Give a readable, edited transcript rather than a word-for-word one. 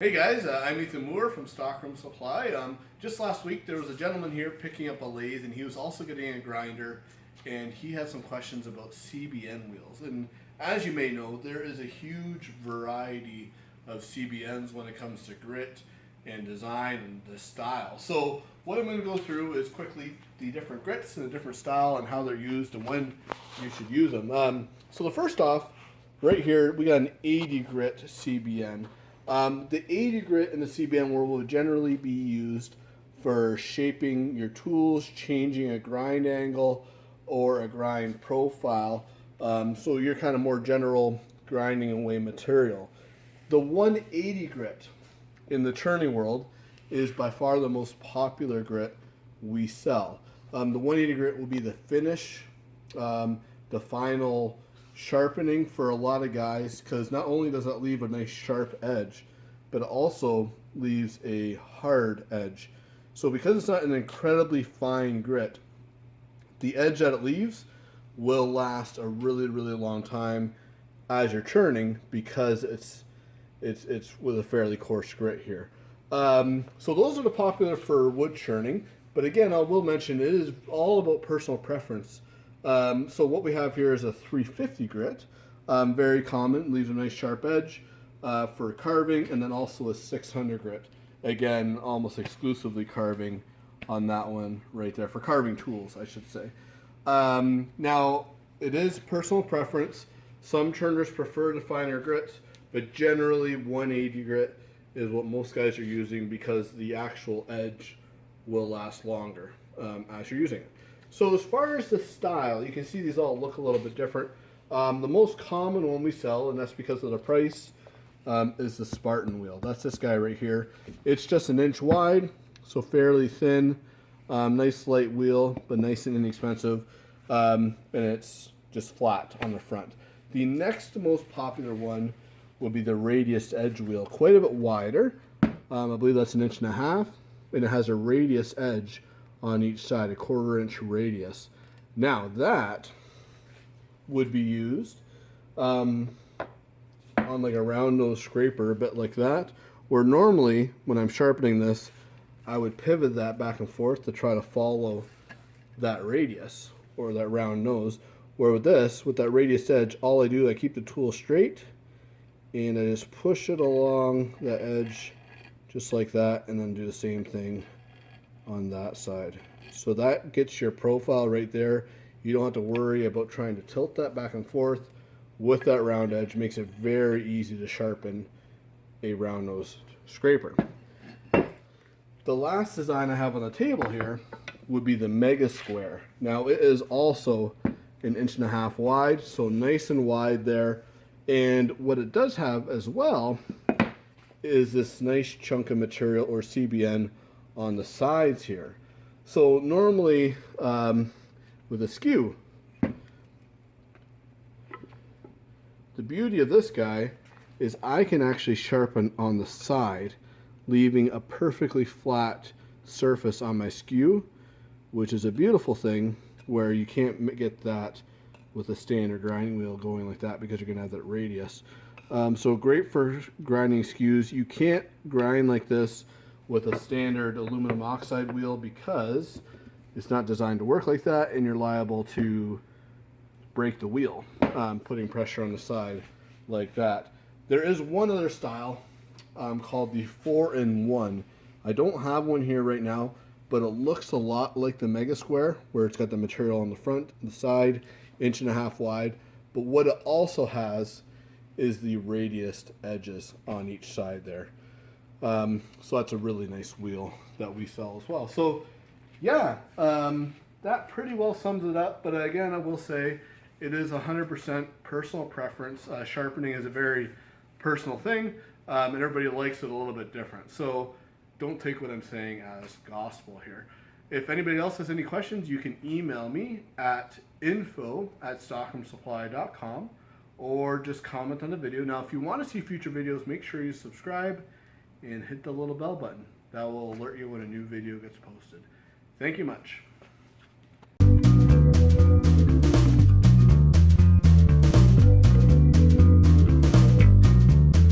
Hey guys, I'm Ethan Moore from Stockroom Supply. Just last week there was a gentleman here picking up a lathe and he was also getting a grinder, and he had some questions about CBN wheels. And as you may know, there is a huge variety of CBNs when it comes to grit and design and the style. So what I'm going to go through is quickly the different grits and the different style and how they're used and when you should use them. So the first off, right here we got an 80 grit CBN. The 80 grit in the CBN world will generally be used for shaping your tools, changing a grind angle or a grind profile. So you're kind of more general grinding away material. The 180 grit in the turning world is by far the most popular grit we sell. The 180 grit will be the finish, the final sharpening for a lot of guys, because not only does it leave a nice sharp edge, but it also leaves a hard edge. So because it's not an incredibly fine grit, the edge that it leaves will last a really long time as you're churning, because it's with a fairly coarse grit here. So those are the popular for wood churning, but again, I will mention it is all about personal preference. So what we have here is a 350 grit, very common, leaves a nice sharp edge for carving, and then also a 600 grit. Again, almost exclusively carving on that one right there, for carving tools, I should say. Now, it is personal preference. Some turners prefer the finer grits, but generally 180 grit is what most guys are using, because the actual edge will last longer as you're using it. So as far as the style, you can see these all look a little bit different. The most common one we sell, and that's because of the price, is the Spartan wheel. That's this guy right here. It's just an inch wide, so fairly thin, nice light wheel, but nice and inexpensive, and it's just flat on the front. The next most popular one would be the radius edge wheel, quite a bit wider. I believe that's 1.5 inches, and it has a radius edge on each side, a 1/4 inch radius. Now that would be used on like a round nose scraper, a bit like that, where normally when I'm sharpening this, I would pivot that back and forth to try to follow that radius or that round nose. Where with this, with that radius edge, all I do, I keep the tool straight and I just push it along the edge just like that, and then do the same thing on that side. So that gets your profile right there. You don't have to worry about trying to tilt that back and forth with that round edge. Makes it very easy to sharpen a round nose scraper. The last design I have on the table here would be the Mega Square. Now it is also 1.5 inches wide, so nice and wide there. And what it does have as well is this nice chunk of material, or CBN, on the sides here. So normally with a skew, the beauty of this guy is I can actually sharpen on the side, leaving a perfectly flat surface on my skew, which is a beautiful thing, where you can't get that with a standard grinding wheel going like that, because you're going to have that radius. So great for grinding skews. You can't grind like this with a standard aluminum oxide wheel, because it's not designed to work like that, and you're liable to break the wheel putting pressure on the side like that. There is one other style called the 4-in-1. I don't have one here right now, but it looks a lot like the Mega Square, where it's got the material on the front and the side, 1.5 inches wide. But what it also has is the radiused edges on each side there. So that's a really nice wheel that we sell as well. So yeah, that pretty well sums it up. But again, I will say it is 100% personal preference. Sharpening is a very personal thing, and everybody likes it a little bit different. So don't take what I'm saying as gospel here. If anybody else has any questions, you can email me at info@stockroomsupply.com, or just comment on the video. Now, if you want to see future videos, make sure you subscribe and hit the little bell button. That will alert you when a new video gets posted. Thank you much.